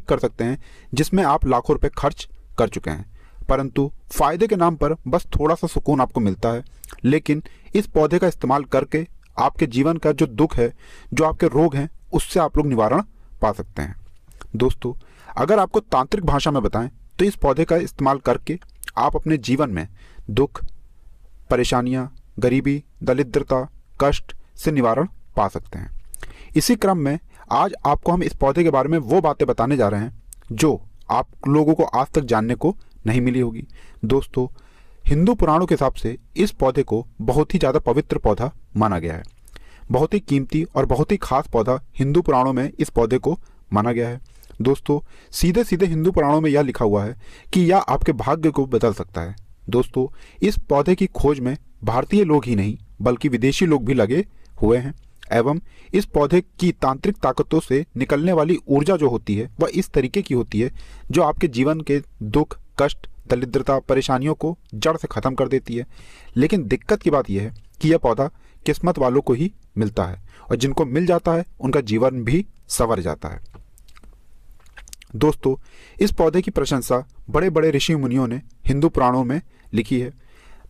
कर सकते हैं जिसमें आप लाखों रुपए खर्च कर चुके हैं, परंतु फायदे के नाम पर बस थोड़ा सा सुकून आपको मिलता है। लेकिन इस पौधे का इस्तेमाल करके आपके जीवन का जो दुख है, जो आपके रोग हैं, उससे आप लोग निवारण पा सकते हैं। दोस्तों, अगर आपको तांत्रिक भाषा में बताएं तो इस पौधे का इस्तेमाल करके आप अपने जीवन में दुख, परेशानियां, गरीबी, दरिद्रता, कष्ट से निवारण पा सकते हैं। इसी क्रम में आज आपको हम इस पौधे के बारे में वो बातें बताने जा रहे हैं जो आप लोगों को आज तक जानने को नहीं मिली होगी। दोस्तों, हिंदू पुराणों के हिसाब से इस पौधे को बहुत ही ज़्यादा पवित्र पौधा माना गया है। बहुत ही कीमती और बहुत ही खास पौधा हिंदू पुराणों में इस पौधे को माना गया है। दोस्तों, सीधे सीधे हिंदू पुराणों में यह लिखा हुआ है कि यह आपके भाग्य को बदल सकता है। दोस्तों, इस पौधे की खोज में भारतीय लोग ही नहीं बल्कि विदेशी लोग भी लगे हुए हैं एवं इस पौधे की तांत्रिक ताकतों से निकलने वाली ऊर्जा जो होती है वह इस तरीके की होती है जो आपके जीवन के दुख, कष्ट, दरिद्रता, परेशानियों को जड़ से ख़त्म कर देती है। लेकिन दिक्कत की बात यह है कि यह पौधा किस्मत वालों को ही मिलता है और जिनको मिल जाता है उनका जीवन भी संवर जाता है। दोस्तों, इस पौधे की प्रशंसा बड़े बड़े ऋषि मुनियों ने हिंदू पुराणों में लिखी है।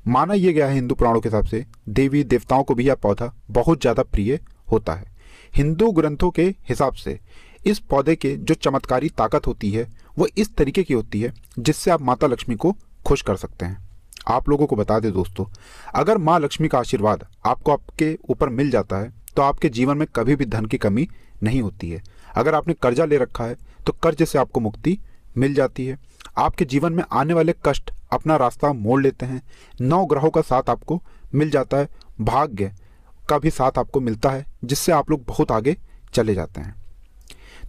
माना यह गया है हिंदू पुराणों के हिसाब से देवी देवताओं को भी यह पौधा बहुत ज़्यादा प्रिय होता है। हिंदू ग्रंथों के हिसाब से इस पौधे के जो चमत्कारी ताकत होती है वो इस तरीके की होती है जिससे आप माता लक्ष्मी को खुश कर सकते हैं। आप लोगों को बता दें दोस्तों, अगर माँ लक्ष्मी का आशीर्वाद आपको आपके ऊपर मिल जाता है तो आपके जीवन में कभी भी धन की कमी नहीं होती है। अगर आपने कर्जा ले रखा है तो कर्ज से आपको मुक्ति मिल जाती है। आपके जीवन में आने वाले कष्ट अपना रास्ता मोड़ लेते हैं। 9 ग्रहों का साथ आपको मिल जाता है। भाग्य का भी साथ आपको मिलता है जिससे आप लोग बहुत आगे चले जाते हैं।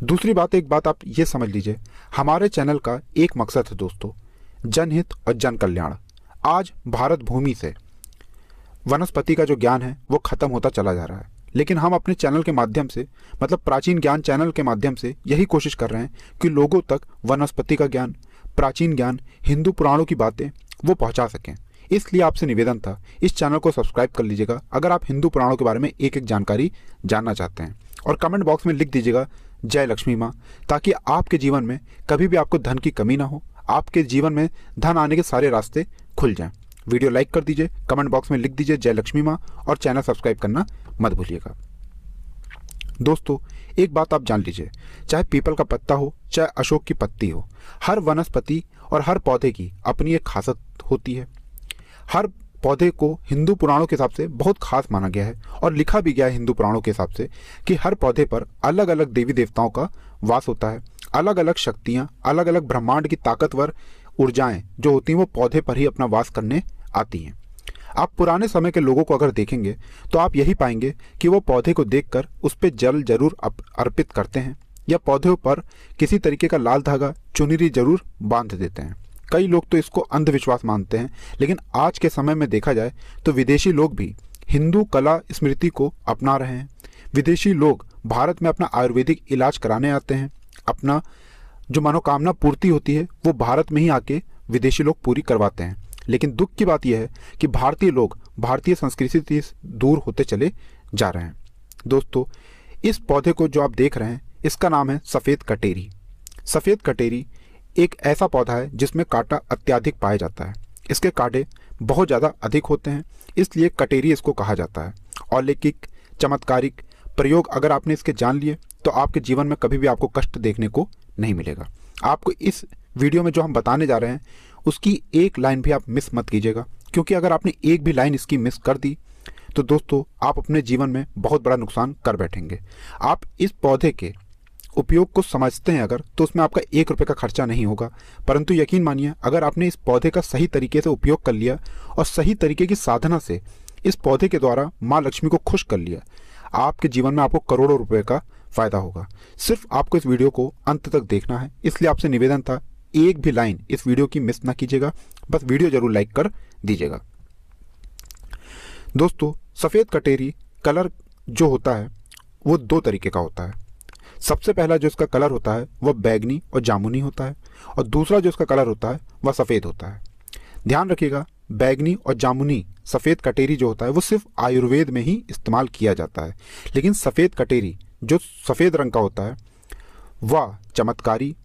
दूसरी बात, एक बात आप ये समझ लीजिए, हमारे चैनल का एक मकसद है दोस्तों, जनहित और जन कल्याण। आज भारत भूमि से वनस्पति का जो ज्ञान है वो खत्म होता चला जा रहा है, लेकिन हम अपने चैनल के माध्यम से, मतलब प्राचीन ज्ञान चैनल के माध्यम से यही कोशिश कर रहे हैं कि लोगों तक वनस्पति का ज्ञान, प्राचीन ज्ञान, हिंदू पुराणों की बातें वो पहुंचा सकें। इसलिए आपसे निवेदन था, इस चैनल को सब्सक्राइब कर लीजिएगा अगर आप हिंदू पुराणों के बारे में एक एक जानकारी जानना चाहते हैं, और कमेंट बॉक्स में लिख दीजिएगा जय लक्ष्मी माँ, ताकि आपके जीवन में कभी भी आपको धन की कमी ना हो, आपके जीवन में धन आने के सारे रास्ते खुल जाएं। वीडियो लाइक कर दीजिए, कमेंट बॉक्स में लिख दीजिए जय लक्ष्मी माँ, और चैनल सब्सक्राइब करना मत भूलिएगा। दोस्तों, एक बात आप जान लीजिए, चाहे पीपल का पत्ता हो, चाहे अशोक की पत्ती हो, हर वनस्पति और हर पौधे की अपनी एक खासियत होती है। हर पौधे को हिंदू पुराणों के हिसाब से बहुत खास माना गया है और लिखा भी गया है हिंदू पुराणों के हिसाब से कि हर पौधे पर अलग अलग देवी देवताओं का वास होता है। अलग अलग शक्तियाँ, अलग अलग ब्रह्मांड की ताकतवर ऊर्जाएं जो होती हैं वो पौधे पर ही अपना वास करने आती हैं। आप पुराने समय के लोगों को अगर देखेंगे तो आप यही पाएंगे कि वो पौधे को देखकर उस पर जल जरूर अर्पित करते हैं या पौधे पर किसी तरीके का लाल धागा, चुनरी जरूर बांध देते हैं। कई लोग तो इसको अंधविश्वास मानते हैं, लेकिन आज के समय में देखा जाए तो विदेशी लोग भी हिंदू कला स्मृति को अपना रहे हैं। विदेशी लोग भारत में अपना आयुर्वेदिक इलाज कराने आते हैं। अपना जो मनोकामना पूर्ति होती है वो भारत में ही आके विदेशी लोग पूरी करवाते हैं। लेकिन दुख की बात यह है कि भारतीय लोग भारतीय संस्कृति से दूर होते चले जा रहे हैं। दोस्तों, इस पौधे को जो आप देख रहे हैं इसका नाम है सफ़ेद कटेरी। सफ़ेद कटेरी एक ऐसा पौधा है जिसमें कांटा अत्यधिक पाया जाता है। इसके कांटे बहुत ज़्यादा अधिक होते हैं, इसलिए कटेरी इसको कहा जाता है। अलौकिक चमत्कारिक प्रयोग अगर आपने इसके जान लिए तो आपके जीवन में कभी भी आपको कष्ट देखने को नहीं मिलेगा। आपको इस वीडियो में जो हम बताने जा रहे हैं उसकी एक लाइन भी आप मिस मत कीजिएगा, क्योंकि अगर आपने एक भी लाइन इसकी मिस कर दी तो दोस्तों आप अपने जीवन में बहुत बड़ा नुकसान कर बैठेंगे। आप इस पौधे के उपयोग को समझते हैं अगर, तो उसमें आपका 1 रुपये का खर्चा नहीं होगा, परंतु यकीन मानिए अगर आपने इस पौधे का सही तरीके से उपयोग कर लिया और सही तरीके की साधना से इस पौधे के द्वारा माँ लक्ष्मी को खुश कर लिया, आपके जीवन में आपको करोड़ों रुपए का फायदा होगा। सिर्फ आपको इस वीडियो को अंत तक देखना है, इसलिए आपसे निवेदन था एक भी लाइन इस वीडियो की मिस ना कीजिएगा, बस वीडियो जरूर लाइक कर दीजिएगा। दोस्तों, सफ़ेद कटेरी कलर जो होता है वो 2 तरीके का होता है। सबसे पहला जो इसका कलर होता है वह बैगनी और जामुनी होता है, और दूसरा जो इसका कलर होता है वह सफ़ेद होता है। ध्यान रखिएगा, बैगनी और जामुनी सफ़ेद कटेरी जो होता है वो सिर्फ आयुर्वेद में ही इस्तेमाल किया जाता है, लेकिन सफ़ेद कटेरी जो सफ़ेद रंग का होता है वह चमत्कारी,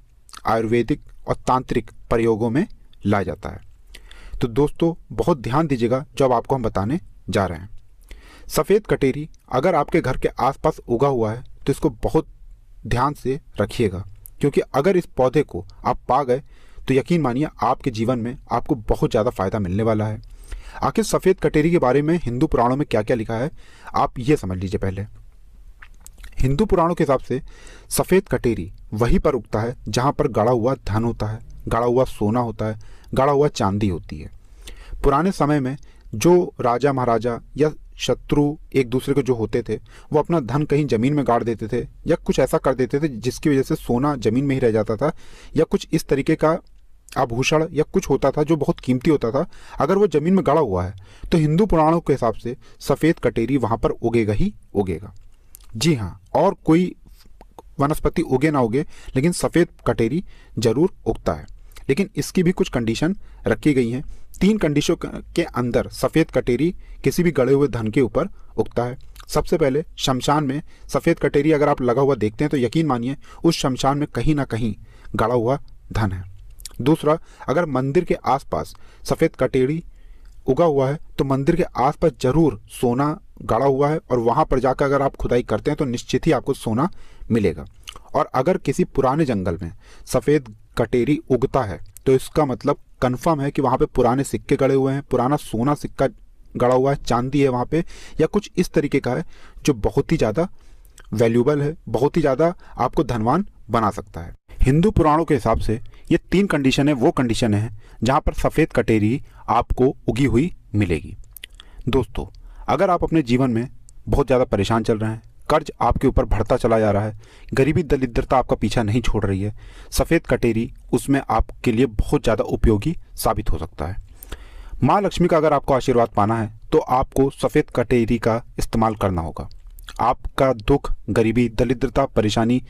आयुर्वेदिक और तांत्रिक प्रयोगों में लाया जाता है। तो दोस्तों बहुत ध्यान दीजिएगा जो अब आपको हम बताने जा रहे हैं। सफ़ेद कटेरी अगर आपके घर के आसपास उगा हुआ है तो इसको बहुत ध्यान से रखिएगा, क्योंकि अगर इस पौधे को आप पा गए तो यकीन मानिए आपके जीवन में आपको बहुत ज़्यादा फायदा मिलने वाला है। आखिर सफ़ेद कटेरी के बारे में हिंदू पुराणों में क्या क्या लिखा है आप ये समझ लीजिए। पहले हिंदू पुराणों के हिसाब से सफ़ेद कटेरी वहीं पर उगता है जहाँ पर गड़ा हुआ धन होता है, गड़ा हुआ सोना होता है, गड़ा हुआ चांदी होती है। पुराने समय में जो राजा महाराजा या शत्रु एक दूसरे को जो होते थे वो अपना धन कहीं ज़मीन में गाड़ देते थे या कुछ ऐसा कर देते थे जिसकी वजह से सोना ज़मीन में ही रह जाता था, या कुछ इस तरीके का आभूषण या कुछ होता था जो बहुत कीमती होता था। अगर वो ज़मीन में गड़ा हुआ है तो हिंदू पुराणों के हिसाब से सफ़ेद कटेरी वहाँ पर उगेगा ही उगेगा। जी हाँ, और कोई वनस्पति उगे ना उगे लेकिन सफ़ेद कटेरी जरूर उगता है। लेकिन इसकी भी कुछ कंडीशन रखी गई हैं। 3 कंडीशनों के अंदर सफ़ेद कटेरी किसी भी गड़े हुए धन के ऊपर उगता है। सबसे पहले शमशान में सफ़ेद कटेरी अगर आप लगा हुआ देखते हैं तो यकीन मानिए उस शमशान में कहीं ना कहीं गड़ा हुआ धन है। दूसरा, अगर मंदिर के आसपास सफ़ेद कटेरी उगा हुआ है तो मंदिर के आसपास जरूर सोना गड़ा हुआ है, और वहाँ पर जाकर अगर आप खुदाई करते हैं तो निश्चित ही आपको सोना मिलेगा। और अगर किसी पुराने जंगल में सफ़ेद कटेरी उगता है तो इसका मतलब कन्फर्म है कि वहाँ पे पुराने सिक्के गड़े हुए हैं, पुराना सोना सिक्का गड़ा हुआ है, चांदी है वहाँ पे, या कुछ इस तरीके का है जो बहुत ही ज़्यादा वैल्यूबल है, बहुत ही ज़्यादा आपको धनवान बना सकता है। हिंदू पुराणों के हिसाब से ये 3 कंडीशन है वो कंडीशन है जहाँ पर सफ़ेद कटेरी आपको उगी हुई मिलेगी। दोस्तों अगर आप अपने जीवन में बहुत ज़्यादा परेशान चल रहे हैं, कर्ज आपके ऊपर बढ़ता चला जा रहा है, गरीबी दरिद्रता आपका पीछा नहीं छोड़ रही है, सफ़ेद कटेरी उसमें आपके लिए बहुत ज़्यादा उपयोगी साबित हो सकता है। माँ लक्ष्मी का अगर आपको आशीर्वाद पाना है तो आपको सफ़ेद कटेरी का इस्तेमाल करना होगा। आपका दुख, गरीबी, दरिद्रता, परेशानी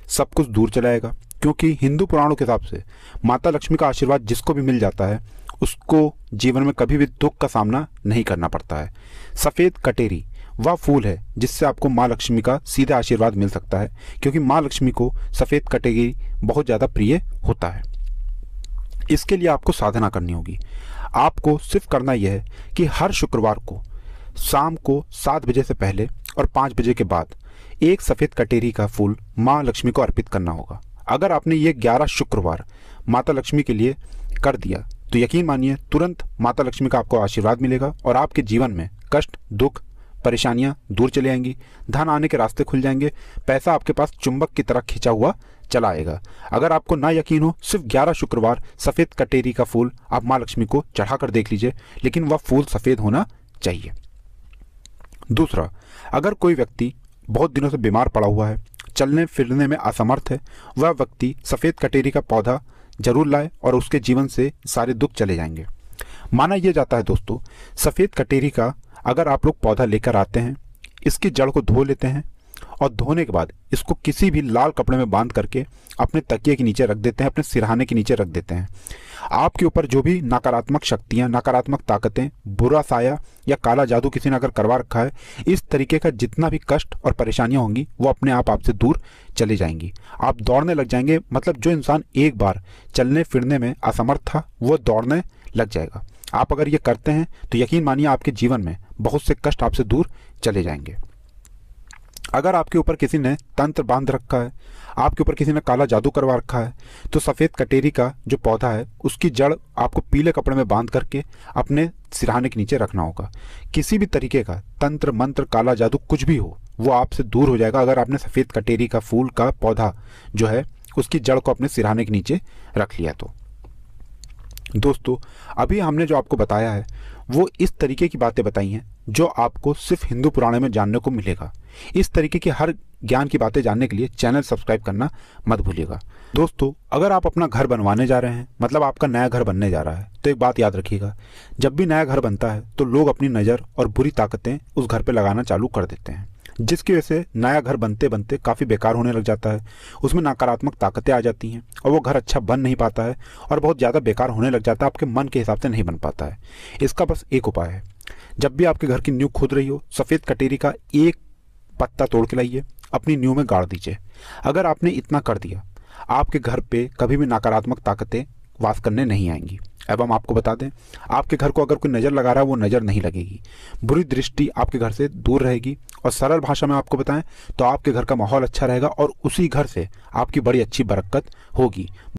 सब कुछ दूर चलाएगा, क्योंकि हिंदू पुराणों के हिसाब से माता लक्ष्मी का आशीर्वाद जिसको भी मिल जाता है उसको जीवन में कभी भी दुख का सामना नहीं करना पड़ता है। सफ़ेद कटेरी वह फूल है जिससे आपको माँ लक्ष्मी का सीधा आशीर्वाद मिल सकता है, क्योंकि माँ लक्ष्मी को सफ़ेद कटेरी बहुत ज़्यादा प्रिय होता है। इसके लिए आपको साधना करनी होगी। आपको सिर्फ करना यह है कि हर शुक्रवार को शाम को 7 बजे से पहले और 5 बजे के बाद एक सफ़ेद कटेरी का फूल माँ लक्ष्मी को अर्पित करना होगा। अगर आपने ये 11 शुक्रवार माता लक्ष्मी के लिए कर दिया तो यकीन मानिए तुरंत माता लक्ष्मी का आपको आशीर्वाद मिलेगा और आपके जीवन में कष्ट, दुख, परेशानियां दूर चले आएंगी, धन आने के रास्ते खुल जाएंगे, पैसा आपके पास चुंबक की तरह खिंचा हुआ चला आएगा। अगर आपको ना यकीन हो, सिर्फ 11 शुक्रवार सफ़ेद कटेरी का फूल आप माँ लक्ष्मी को चढ़ाकर देख लीजिए, लेकिन वह फूल सफ़ेद होना चाहिए। दूसरा, अगर कोई व्यक्ति बहुत दिनों से बीमार पड़ा हुआ है, चलने फिरने में असमर्थ है, वह व्यक्ति सफ़ेद कटेरी का पौधा जरूर लाए और उसके जीवन से सारे दुख चले जाएंगे। माना यह जाता है दोस्तों, सफ़ेद कटेरी का अगर आप लोग पौधा लेकर आते हैं, इसकी जड़ को धो लेते हैं और धोने के बाद इसको किसी भी लाल कपड़े में बांध करके अपने तकिए के नीचे रख देते हैं, अपने सिरहाने के नीचे रख देते हैं। आपके ऊपर जो भी नकारात्मक शक्तियाँ, नकारात्मक ताकतें, बुरा साया या काला जादू किसी ने अगर करवा रखा है, इस तरीके का जितना भी कष्ट और परेशानियाँ होंगी वो अपने आप आपसे दूर चली जाएंगी। आप दौड़ने लग जाएंगे। मतलब जो इंसान एक बार चलने फिरने में असमर्थ था वो दौड़ने लग जाएगा। आप अगर ये करते हैं तो यकीन मानिए आपके जीवन में बहुत से कष्ट आपसे दूर चले जाएंगे। अगर आपके ऊपर किसी ने तंत्र बांध रखा है, आपके ऊपर किसी ने काला जादू करवा रखा है, तो सफ़ेद कटेरी का जो पौधा है उसकी जड़ आपको पीले कपड़े में बांध करके अपने सिरहाने के नीचे रखना होगा। किसी भी तरीके का तंत्र मंत्र, काला जादू कुछ भी हो वो आपसे दूर हो जाएगा अगर आपने सफ़ेद कटेरी का फूल का पौधा जो है उसकी जड़ को अपने सिरहाने के नीचे रख लिया। तो दोस्तों अभी हमने जो आपको बताया है वो इस तरीके की बातें बताई हैं जो आपको सिर्फ हिंदू पुराणों में जानने को मिलेगा। इस तरीके की हर ज्ञान की बातें जानने के लिए चैनल सब्सक्राइब करना मत भूलिएगा। दोस्तों अगर आप अपना घर बनवाने जा रहे हैं, मतलब आपका नया घर बनने जा रहा है, तो एक बात याद रखिएगा, जब भी नया घर बनता है तो लोग अपनी नज़र और बुरी ताकतें उस घर पर लगाना चालू कर देते हैं, जिसकी वजह से नया घर बनते बनते काफ़ी बेकार होने लग जाता है। उसमें नकारात्मक ताकतें आ जाती हैं और वो घर अच्छा बन नहीं पाता है और बहुत ज़्यादा बेकार होने लग जाता है, आपके मन के हिसाब से नहीं बन पाता है। इसका बस एक उपाय है, जब भी आपके घर की नींव खुद रही हो, सफ़ेद कटेरी का एक पत्ता तोड़ के लाइए, अपनी नींव में गाड़ दीजिए। अगर आपने इतना कर दिया, आपके घर पे कभी भी नकारात्मक ताकतें वास करने नहीं आएंगी। एवं आपको बता दें, आपके घर को अगर कोई नज़र लगा रहा है वो नज़र नहीं लगेगी, बुरी दृष्टि आपके घर से दूर रहेगी। और सरल भाषा में आपको बताएं तो आपके घर का माहौल अच्छा रहेगा और उसी घर से आपकी बड़ी अच्छी बरकत होगी।